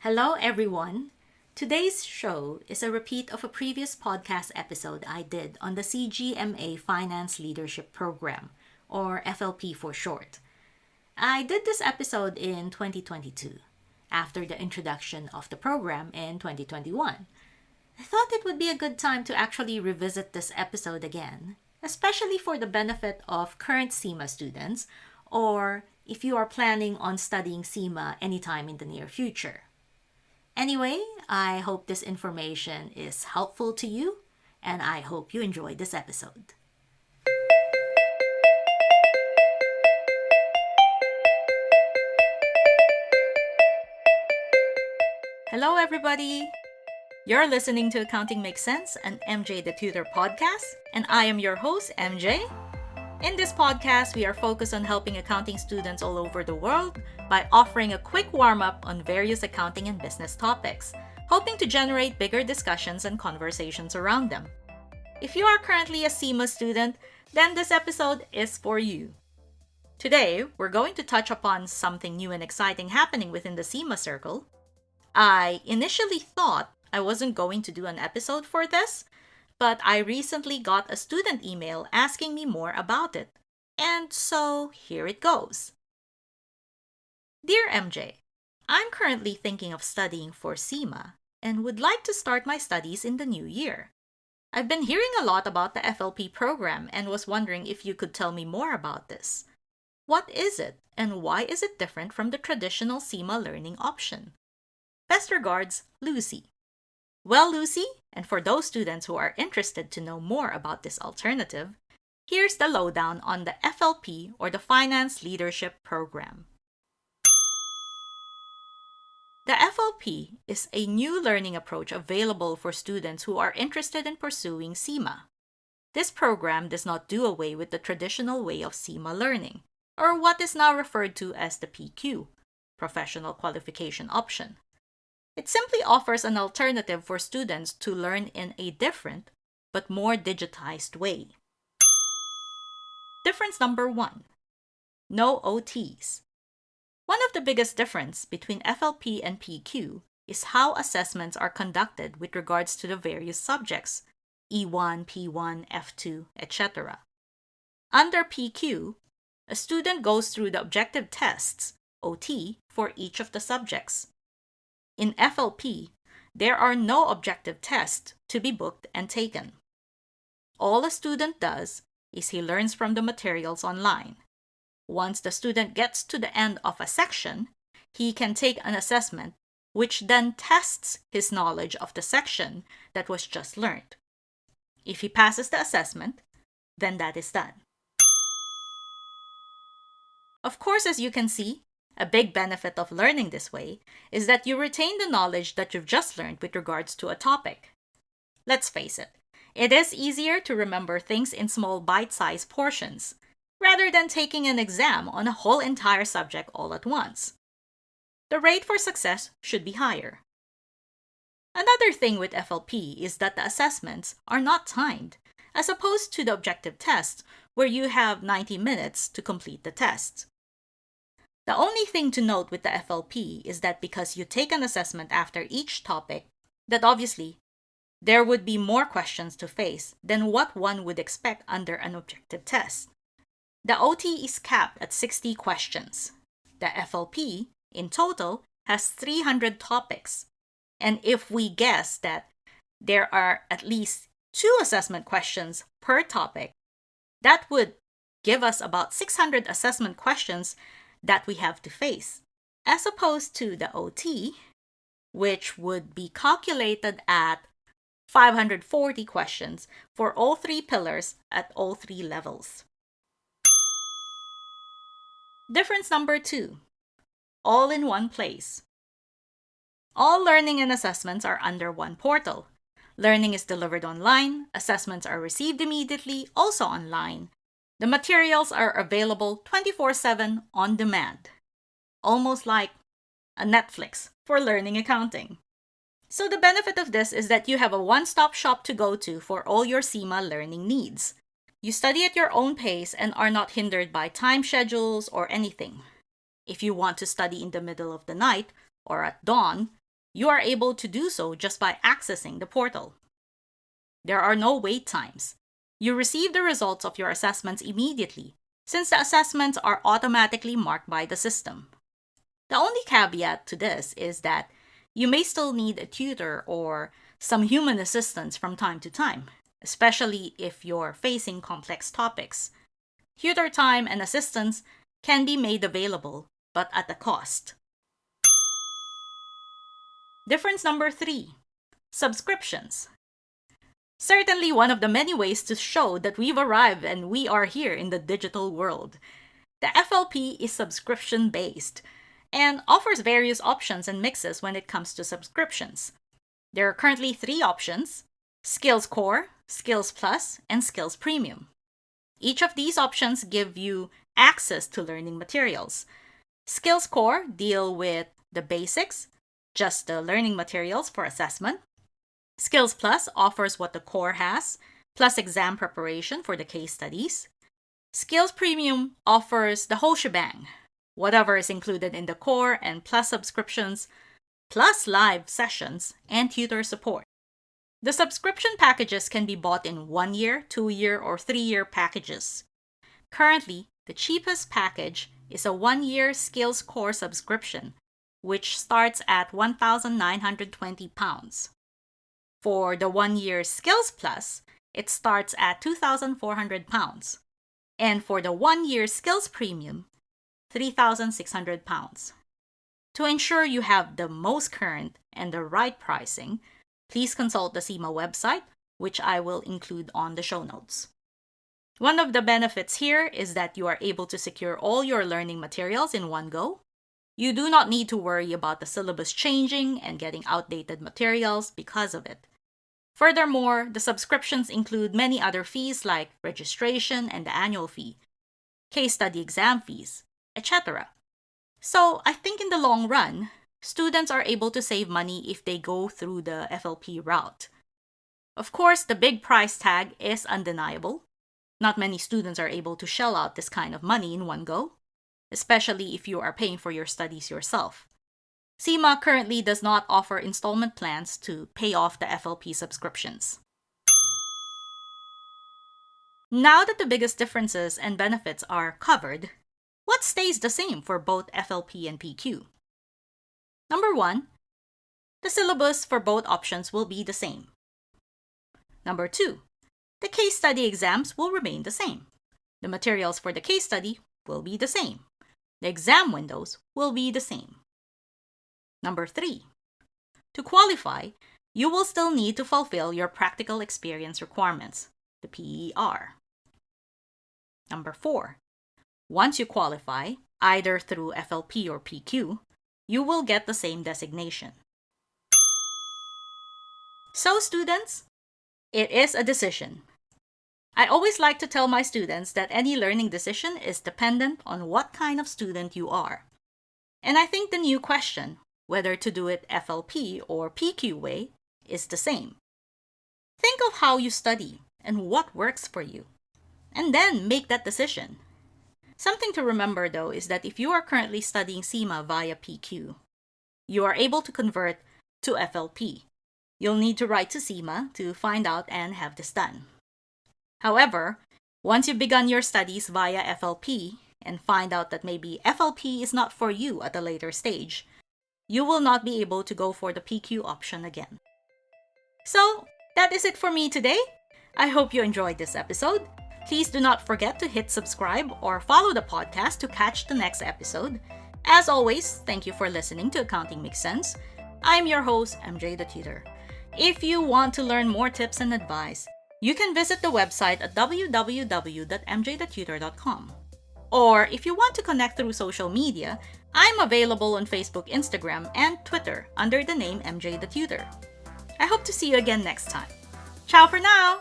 Hello, everyone. Today's show is a repeat of a previous podcast episode I did on the CGMA Finance Leadership Program, or FLP for short. I did this episode in 2022, after the introduction of the program in 2021. I thought it would be a good time to actually revisit this episode again, especially for the benefit of current CIMA students, or if you are planning on studying CIMA anytime in the near future. Anyway, I hope this information is helpful to you, and I hope you enjoy this episode. Hello, everybody! You're listening to Accounting Makes Sense, an MJ the Tutor podcast, and I am your host, MJ. In this podcast, we are focused on helping accounting students all over the world by offering a quick warm-up on various accounting and business topics, hoping to generate bigger discussions and conversations around them. If you are currently a CIMA student, then this episode is for you. Today, we're going to touch upon something new and exciting happening within the CIMA circle. I initially thought I wasn't going to do an episode for this, but I recently got a student email asking me more about it. And so here it goes. Dear MJ, I'm currently thinking of studying for CIMA and would like to start my studies in the new year. I've been hearing a lot about the FLP program and was wondering if you could tell me more about this. What is it and why is it different from the traditional CIMA learning option? Best regards, Lucy. Well, Lucy, and for those students who are interested to know more about this alternative, here's the lowdown on the FLP, or the Finance Leadership Program. The FLP is a new learning approach available for students who are interested in pursuing CIMA. This program does not do away with the traditional way of CIMA learning, or what is now referred to as the PQ, Professional Qualification Option. It simply offers an alternative for students to learn in a different, but more digitized way. Difference number 1. No OTs. One of the biggest differences between FLP and PQ is how assessments are conducted with regards to the various subjects, E1, P1, F2, etc. Under PQ, a student goes through the objective tests, OT, for each of the subjects. In FLP, there are no objective tests to be booked and taken. All a student does is he learns from the materials online. Once the student gets to the end of a section, he can take an assessment which then tests his knowledge of the section that was just learned. If he passes the assessment, then that is done. Of course, as you can see, a big benefit of learning this way is that you retain the knowledge that you've just learned with regards to a topic. Let's face it, it is easier to remember things in small bite-sized portions, rather than taking an exam on a whole entire subject all at once. The rate for success should be higher. Another thing with FLP is that the assessments are not timed, as opposed to the objective tests where you have 90 minutes to complete the test. The only thing to note with the FLP is that because you take an assessment after each topic, that obviously there would be more questions to face than what one would expect under an objective test. The OT is capped at 60 questions. The FLP, in total, has 300 topics. And if we guess that there are at least 2 assessment questions per topic, that would give us about 600 assessment questions that we have to face, as opposed to the OT, which would be calculated at 540 questions for all 3 pillars at all 3 levels. Difference number 2. All in one place. All learning and assessments are under one portal. Learning is delivered online, assessments are received immediately, also online. The materials are available 24/7 on demand, almost like a Netflix for learning accounting. So the benefit of this is that you have a one-stop shop to go to for all your CIMA learning needs. You study at your own pace and are not hindered by time schedules or anything. If you want to study in the middle of the night or at dawn, You are able to do so just by accessing the portal. There are no wait times. You receive the results of your assessments immediately, since the assessments are automatically marked by the system. The only caveat to this is that you may still need a tutor or some human assistance from time to time, especially if you're facing complex topics. Tutor time and assistance can be made available, but at a cost. Difference number 3, subscriptions. Certainly one of the many ways to show that we've arrived and we are here in the digital world. The FLP is subscription-based and offers various options and mixes when it comes to subscriptions. There are currently 3 options: Skills Core, Skills Plus, and Skills Premium. Each of these options give you access to learning materials. Skills Core deal with the basics, just the learning materials for assessment. Skills Plus offers what the core has, plus exam preparation for the case studies. Skills Premium offers the whole shebang, whatever is included in the core and plus subscriptions, plus live sessions and tutor support. The subscription packages can be bought in 1-year, 2-year, or 3-year packages. Currently, the cheapest package is a 1-year Skills Core subscription, which starts at £1,920. For the 1-year Skills Plus, it starts at £2,400. And for the 1-year Skills Premium, £3,600. To ensure you have the most current and the right pricing, please consult the CIMA website, which I will include on the show notes. One of the benefits here is that you are able to secure all your learning materials in one go. You do not need to worry about the syllabus changing and getting outdated materials because of it. Furthermore, the subscriptions include many other fees like registration and the annual fee, case study exam fees, etc. So I think in the long run, students are able to save money if they go through the FLP route. Of course, the big price tag is undeniable. Not many students are able to shell out this kind of money in one go, especially if you are paying for your studies yourself. CIMA currently does not offer installment plans to pay off the FLP subscriptions. Now that the biggest differences and benefits are covered, what stays the same for both FLP and PQ? Number 1, the syllabus for both options will be the same. Number 2, the case study exams will remain the same. The materials for the case study will be the same. The exam windows will be the same. Number 3, to qualify, you will still need to fulfill your practical experience requirements, the PER. Number 4, once you qualify, either through FLP or PQ, you will get the same designation. So students, it is a decision. I always like to tell my students that any learning decision is dependent on what kind of student you are. And I think the new question, whether to do it FLP or PQ way, is the same. Think of how you study and what works for you, and then make that decision. Something to remember though is that if you are currently studying CIMA via PQ, you are able to convert to FLP. You'll need to write to CIMA to find out and have this done. However, once you've begun your studies via FLP and find out that maybe FLP is not for you at a later stage, you will not be able to go for the PQ option again. So, that is it for me today. I hope you enjoyed this episode. Please do not forget to hit subscribe or follow the podcast to catch the next episode. As always, thank you for listening to Accounting Makes Sense. I'm your host, MJ the Tutor. If you want to learn more tips and advice, you can visit the website at www.mjthetutor.com. Or if you want to connect through social media, I'm available on Facebook, Instagram, and Twitter under the name MJ the Tutor. I hope to see you again next time. Ciao for now!